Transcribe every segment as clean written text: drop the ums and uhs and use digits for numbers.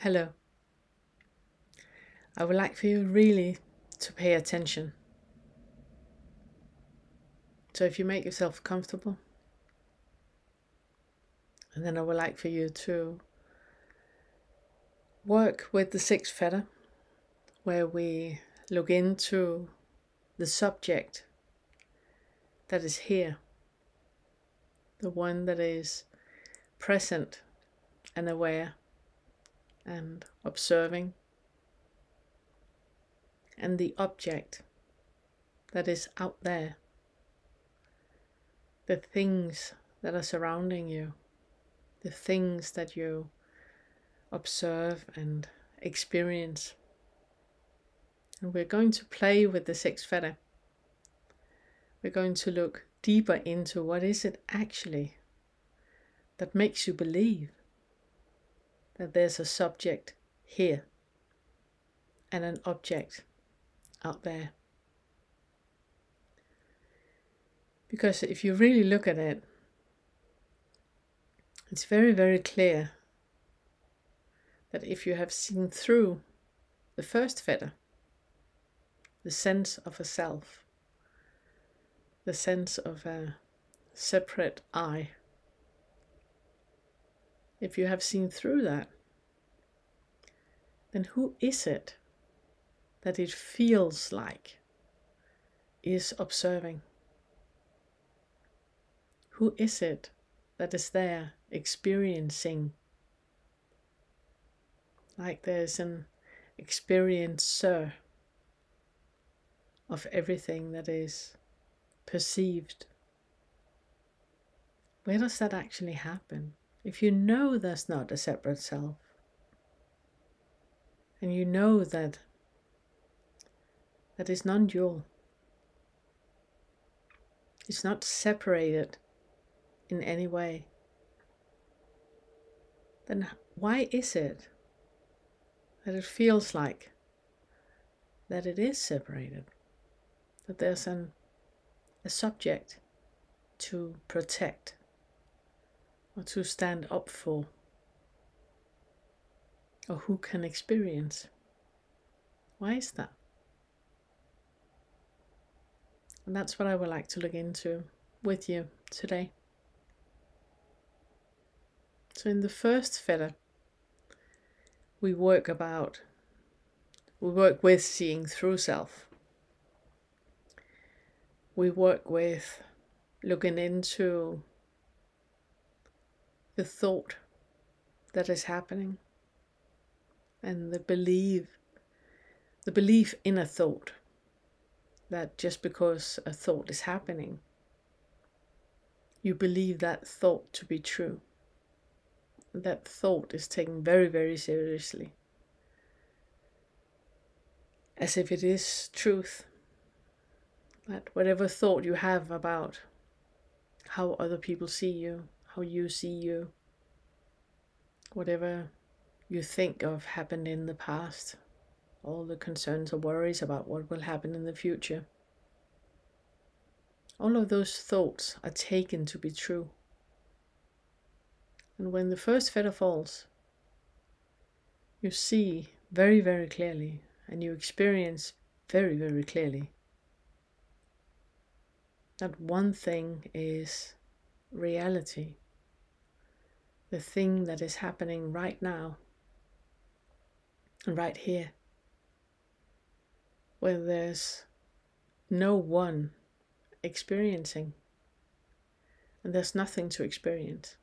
Hello. I would like for you really to pay attention. So if you make yourself comfortable, and then I would like for you to work with the 6th Fetter, where we look into the subject that is here, the one that is present and aware and observing, and the object that is out there, the things that are surrounding you, the things that you observe and experience. And we're going to play with the 6th Fetter. We're going to look deeper into what is it actually that makes you believe that there's a subject here and an object out there. Because if you really look at it, it's very, very clear that if you have seen through the first fetter, the sense of a self, the sense of a separate I, if you have seen through that, then who is it that it feels like is observing? Who is it that is there experiencing? Like there's an experiencer of everything that is perceived. Where does that actually happen? If you know there's not a separate self, and you know that is non-dual, it's not separated in any way, then why is it that it feels like that it is separated? That there's a subject to protect or to stand up for, or who can experience? Why is that? And that's what I would like to look into with you today. So in the first fetter, we work with seeing through self. We work with looking into the thought that is happening and the belief in a thought, that just because a thought is happening, you believe that thought to be true. That thought is taken very, very seriously, as if it is truth. That whatever thought you have about how other people see you, how you see you, whatever you think of happened in the past, all the concerns or worries about what will happen in the future, all of those thoughts are taken to be true. And when the first fetter falls, you see very, very clearly, and you experience very, very clearly, that one thing is reality, the thing that is happening right now and right here, where there's no one experiencing and there's nothing to experience.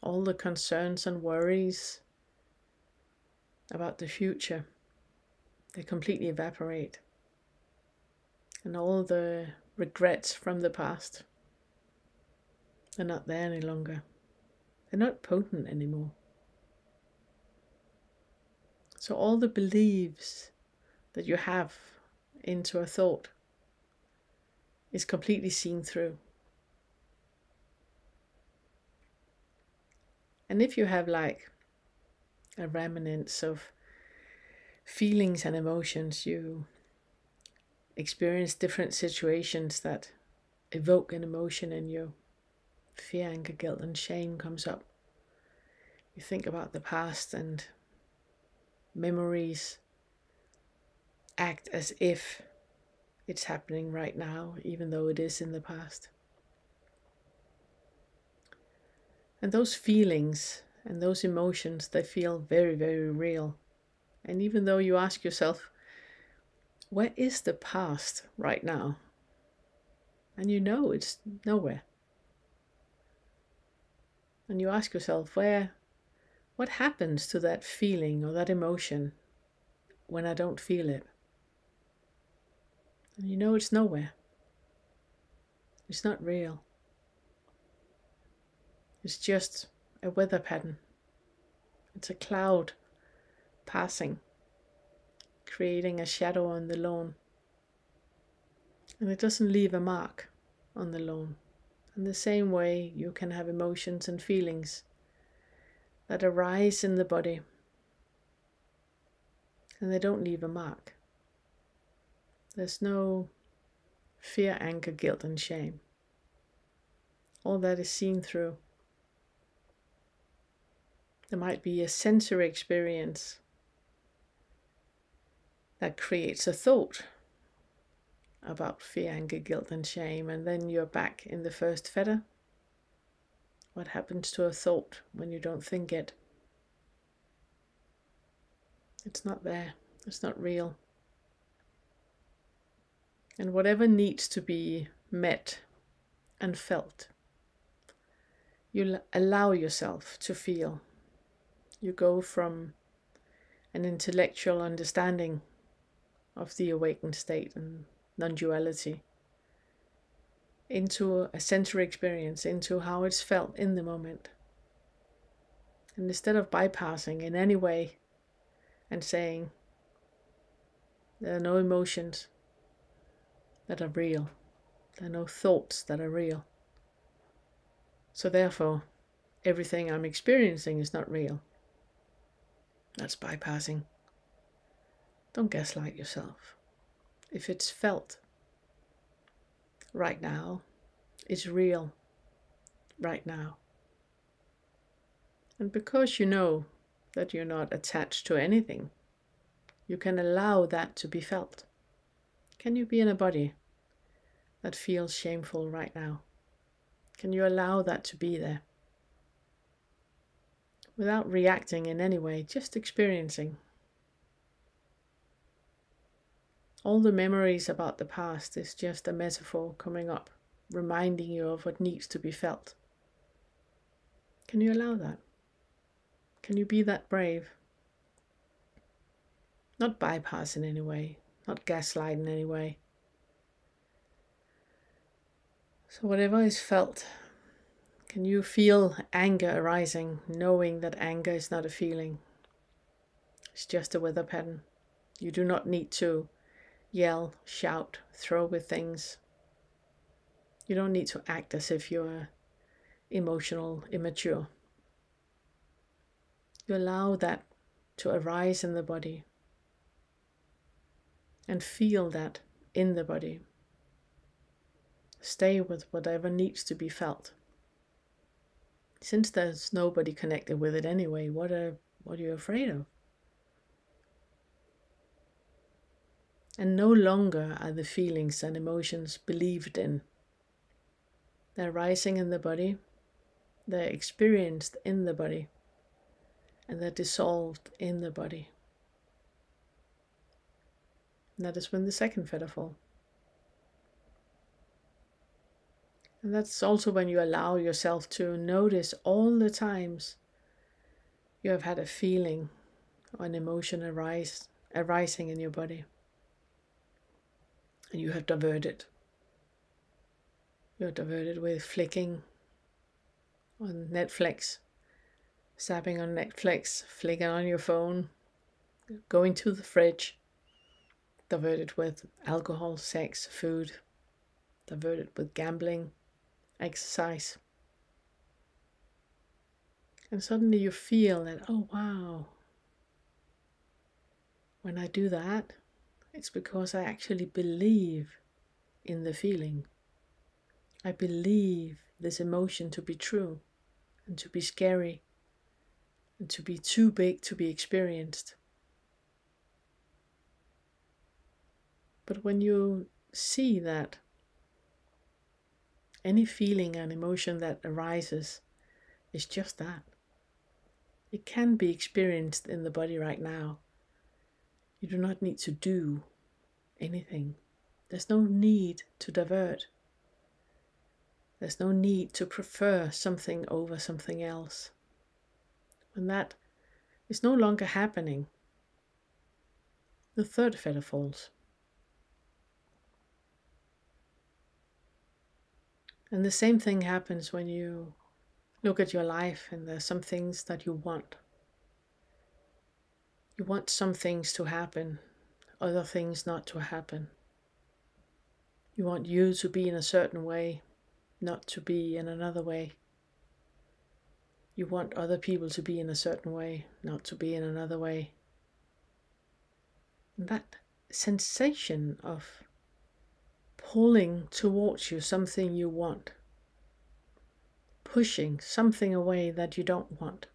All the concerns and worries about the future, they completely evaporate. And all the regrets from the past, they're not there any longer. They're not potent anymore. So all the beliefs that you have into a thought is completely seen through. And if you have like a remnants of feelings and emotions, you experience different situations that evoke an emotion in you. Fear, anger, guilt, and shame comes up. You think about the past and memories act as if it's happening right now, even though it is in the past. And those feelings and those emotions, they feel very, very real. And even though you ask yourself, where is the past right now? And you know it's nowhere. And you ask yourself, what happens to that feeling or that emotion when I don't feel it? And you know it's nowhere. It's not real. It's just a weather pattern. It's a cloud passing, creating a shadow on the lawn. And it doesn't leave a mark on the lawn. In the same way, you can have emotions and feelings that arise in the body, and they don't leave a mark. There's no fear, anger, guilt, and shame. All that is seen through. There might be a sensory experience that creates a thought about fear, anger, guilt, and shame, and then you're back in the 1st fetter. What happens to a thought when you don't think it? It's not there. It's not real. And whatever needs to be met and felt, you allow yourself to feel. You go from an intellectual understanding of the awakened state and non-duality into a sensory experience, into how it's felt in the moment. And instead of bypassing in any way and saying there are no emotions that are real, there are no thoughts that are real, so therefore everything I'm experiencing is not real. That's bypassing. Don't gaslight yourself. If it's felt right now, it's real right now. And because you know that you're not attached to anything, you can allow that to be felt. Can you be in a body that feels shameful right now? Can you allow that to be there? Without reacting in any way, just experiencing. All the memories about the past is just a metaphor coming up, reminding you of what needs to be felt. Can you allow that? Can you be that brave? Not bypass in any way, not gaslight in any way. So whatever is felt, can you feel anger arising, knowing that anger is not a feeling? It's just a weather pattern. You do not need to yell, shout, throw with things. You don't need to act as if you're emotional, immature. You allow that to arise in the body and feel that in the body. Stay with whatever needs to be felt. Since there's nobody connected with it anyway, what are you afraid of? And no longer are the feelings and emotions believed in. They're rising in the body, they're experienced in the body, and they're dissolved in the body. And that is when the 2nd fetter falls. And that's also when you allow yourself to notice all the times you have had a feeling or an emotion arising in your body. And you have diverted. You're diverted with flicking on Netflix, zapping on Netflix, flicking on your phone, going to the fridge, diverted with alcohol, sex, food, diverted with gambling, exercise. And suddenly you feel that, oh wow, when I do that, it's because I actually believe in the feeling. I believe this emotion to be true and to be scary and to be too big to be experienced. But when you see that any feeling and emotion that arises is just that, it can be experienced in the body right now. You do not need to do anything. There's no need to divert. There's no need to prefer something over something else. When that is no longer happening, the third fetter falls. And the same thing happens when you look at your life and there's some things that you want. You want some things to happen, other things not to happen. You want you to be in a certain way, not to be in another way. You want other people to be in a certain way, not to be in another way. And that sensation of pulling towards you something you want, pushing something away that you don't want,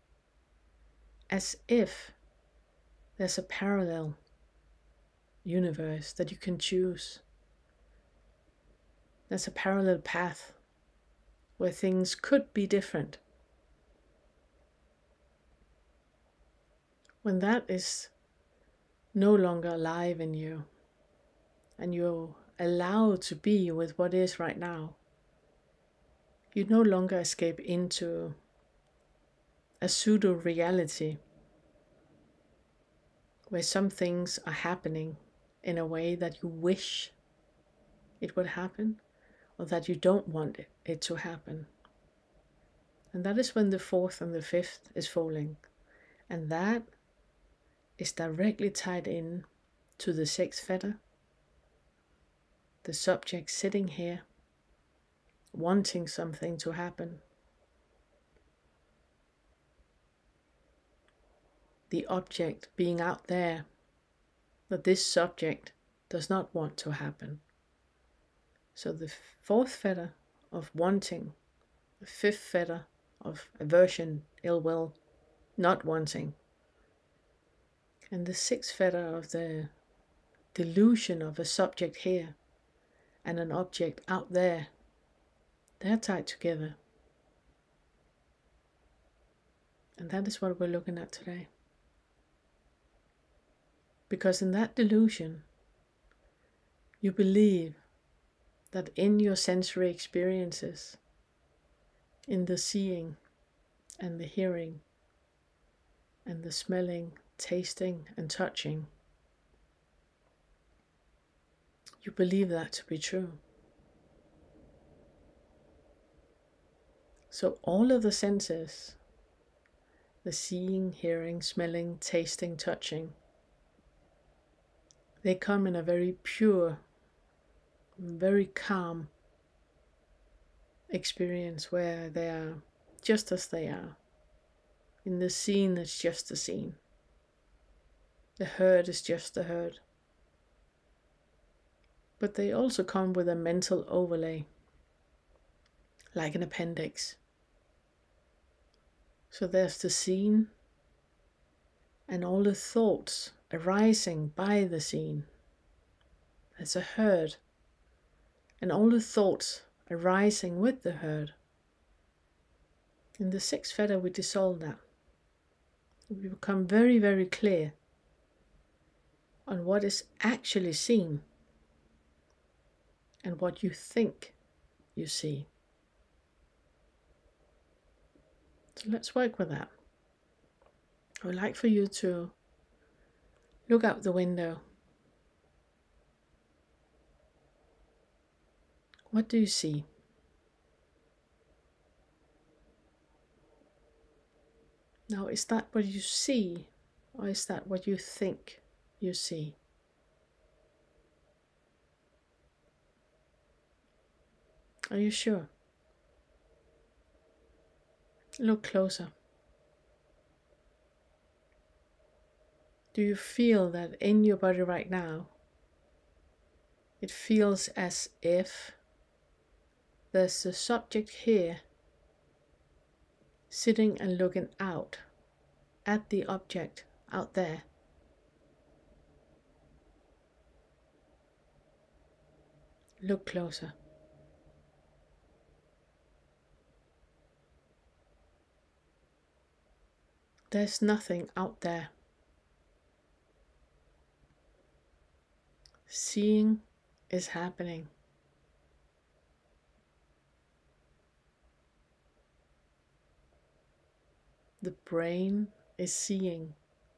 as if there's a parallel universe that you can choose. There's a parallel path where things could be different. When that is no longer alive in you, and you're allowed to be with what is right now, you no longer escape into a pseudo-reality where some things are happening in a way that you wish it would happen, or that you don't want it to happen. And that is when the fourth and the fifth is falling. And that is directly tied in to the 6th fetter. The subject sitting here, wanting something to happen. The object being out there, that this subject does not want to happen. So the 4th fetter of wanting, the 5th fetter of aversion, ill will, not wanting, and the 6th fetter of the delusion of a subject here and an object out there, they're tied together. And that is what we're looking at today. Because in that delusion, you believe that in your sensory experiences, in the seeing and the hearing and the smelling, tasting and touching, you believe that to be true. So all of the senses, the seeing, hearing, smelling, tasting, touching, they come in a very pure, very calm experience where they are just as they are. In the scene, it's just the scene. The heard is just the heard. But they also come with a mental overlay, like an appendix. So there's the scene and all the thoughts arising by the scene. There's a heard and all the thoughts arising with the heard. In the 6th fetter we dissolve that. We become very, very clear on what is actually seen and what you think you see. So let's work with that. I would like for you to look out the window. What do you see? Now, is that what you see, or is that what you think you see? Are you sure? Look closer. Do you feel that in your body right now, it feels as if there's a subject here sitting and looking out at the object out there. Look closer. There's nothing out there. Seeing is happening. The brain is seeing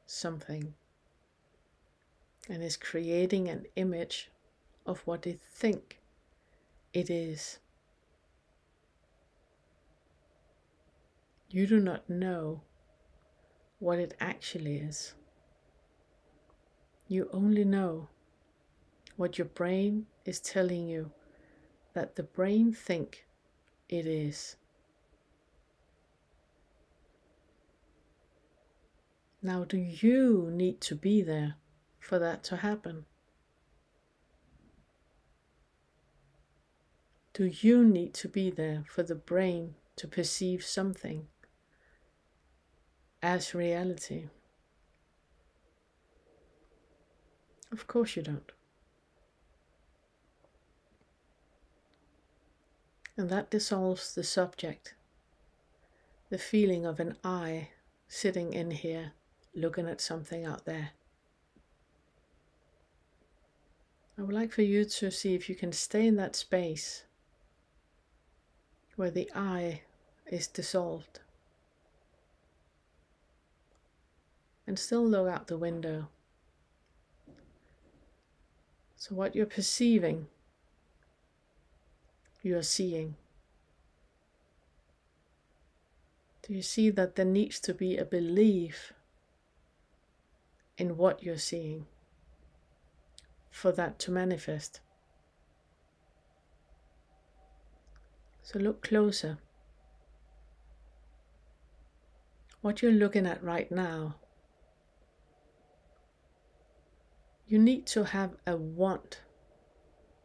something and is creating an image of what it thinks it is. You do not know what it actually is. You only know what your brain is telling you that the brain thinks it is. Now, do you need to be there for that to happen? Do you need to be there for the brain to perceive something as reality? Of course you don't. And that dissolves the subject, the feeling of an I sitting in here looking at something out there. I would like for you to see if you can stay in that space where the I is dissolved and still look out the window. So what you're perceiving, you are seeing. Do you see that there needs to be a belief in what you're seeing for that to manifest? So look closer. What you're looking at right now, you need to have a want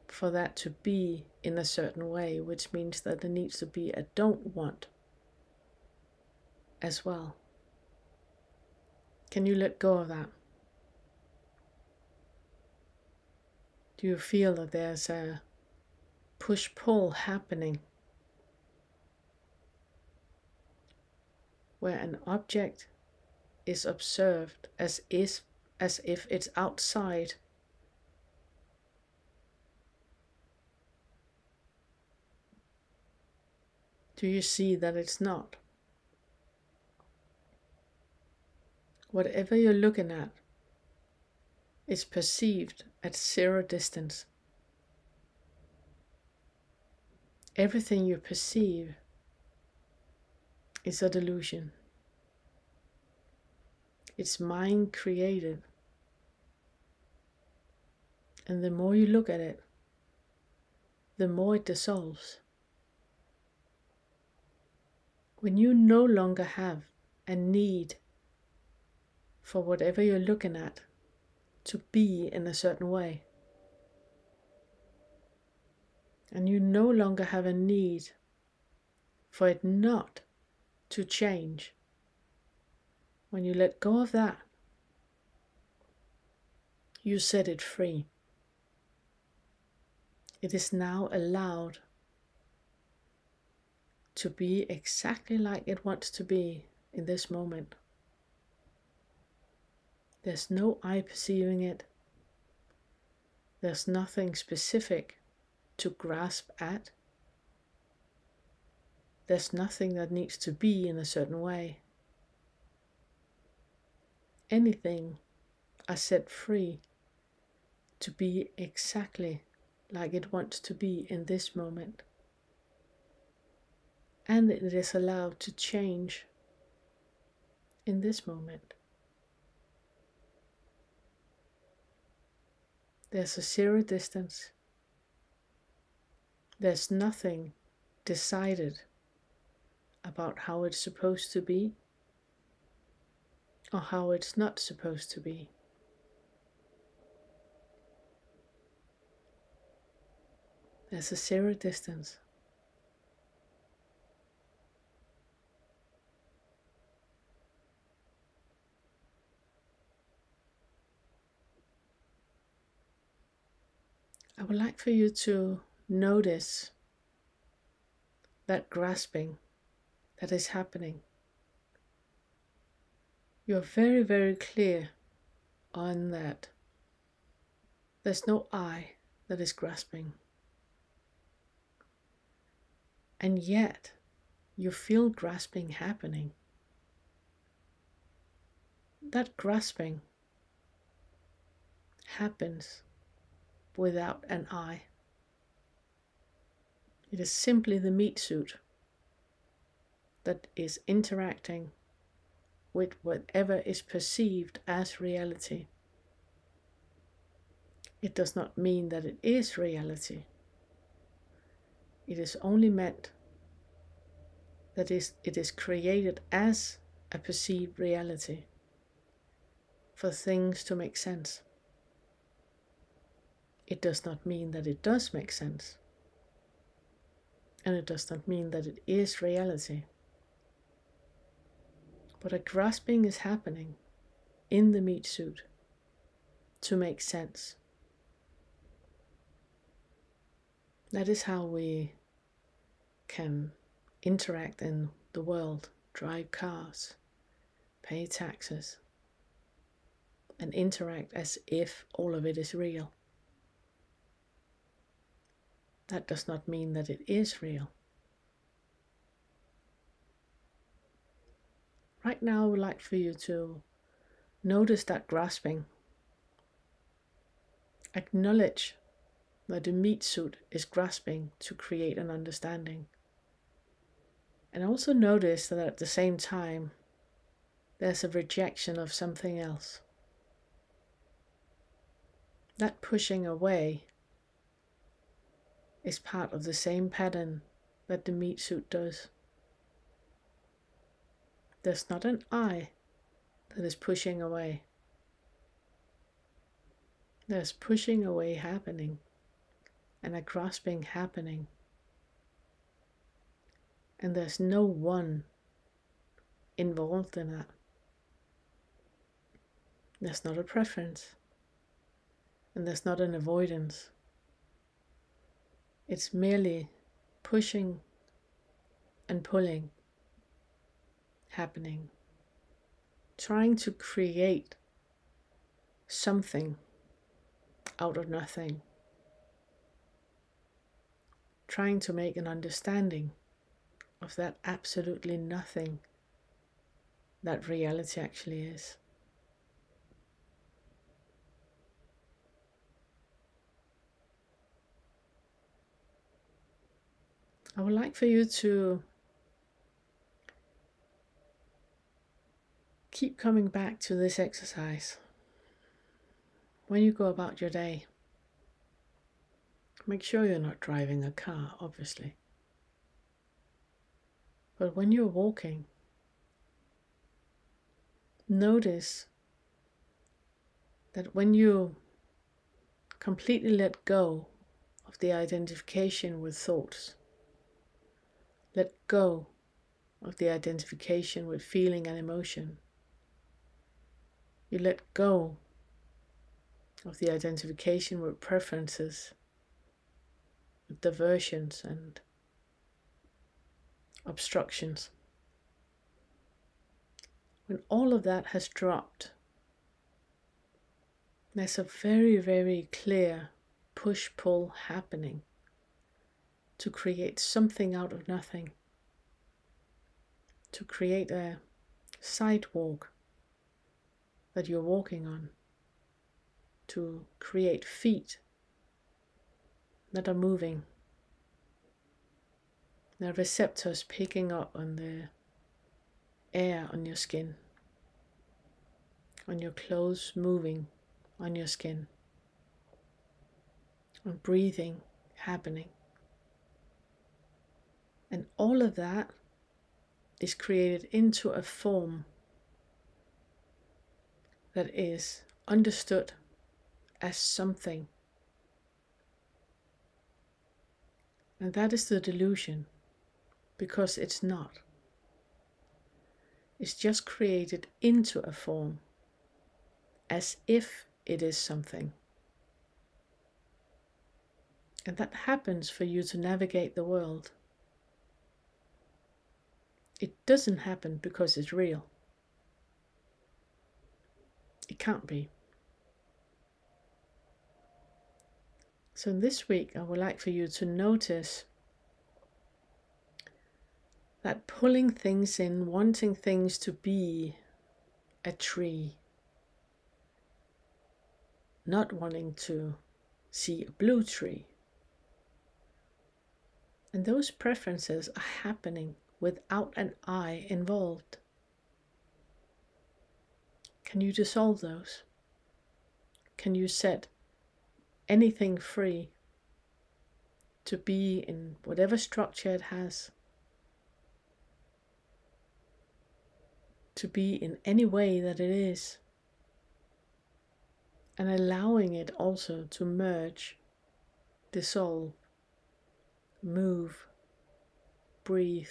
for that to be in a certain way, which means that there needs to be a don't want as well. Can you let go of that? Do you feel that there's a push-pull happening where an object is observed as if it's outside? Do you see that it's not? Whatever you're looking at is perceived at 0 distance. Everything you perceive is a delusion. It's mind created. And the more you look at it, the more it dissolves. When you no longer have a need for whatever you're looking at to be in a certain way, and you no longer have a need for it not to change, when you let go of that, you set it free. It is now allowed to be exactly like it wants to be in this moment. There's no I perceiving it. There's nothing specific to grasp at. There's nothing that needs to be in a certain way. Anything are set free to be exactly like it wants to be in this moment. And it is allowed to change in this moment. There's a 0 distance. There's nothing decided about how it's supposed to be or how it's not supposed to be. There's a 0 distance. I would like for you to notice that grasping that is happening. You're very, very clear on that. There's no I that is grasping. And yet, you feel grasping happening. That grasping happens without an I. It is simply the meat suit that is interacting with whatever is perceived as reality. It does not mean that it is reality. It is only meant that it is created as a perceived reality for things to make sense. It does not mean that it does make sense. And it does not mean that it is reality. But a grasping is happening in the meat suit to make sense. That is how we can interact in the world, drive cars, pay taxes, and interact as if all of it is real. That does not mean that it is real. Right now, I would like for you to notice that grasping. Acknowledge that the meat suit is grasping to create an understanding. And also notice that at the same time, there's a rejection of something else. That pushing away is part of the same pattern that the meat suit does. There's not an I that is pushing away. There's pushing away happening and a grasping happening. And there's no one involved in that. There's not a preference. And there's not an avoidance. It's merely pushing and pulling happening. Trying to create something out of nothing. Trying to make an understanding of that absolutely nothing that reality actually is. I would like for you to keep coming back to this exercise when you go about your day. Make sure you're not driving a car, obviously. But when you're walking, notice that when you completely let go of the identification with thoughts, let go of the identification with feeling and emotion, you let go of the identification with preferences, with diversions and obstructions. When all of that has dropped, there's a very, very clear push-pull happening to create something out of nothing, to create a sidewalk that you're walking on, to create feet that are moving. The receptors picking up on the air on your skin, on your clothes moving on your skin, on breathing happening. And all of that is created into a form that is understood as something. And that is the delusion, because it's not. It's just created into a form as if it is something. And that happens for you to navigate the world. It doesn't happen because it's real. It can't be. So this week I would like for you to notice that pulling things in, wanting things to be a tree, not wanting to see a blue tree. And those preferences are happening without an I involved. Can you dissolve those? Can you set anything free to be in whatever structure it has? To be in any way that it is? And allowing it also to merge, dissolve, move, breathe.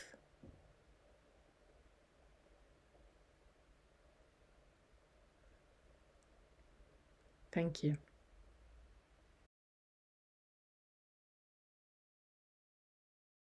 Thank you.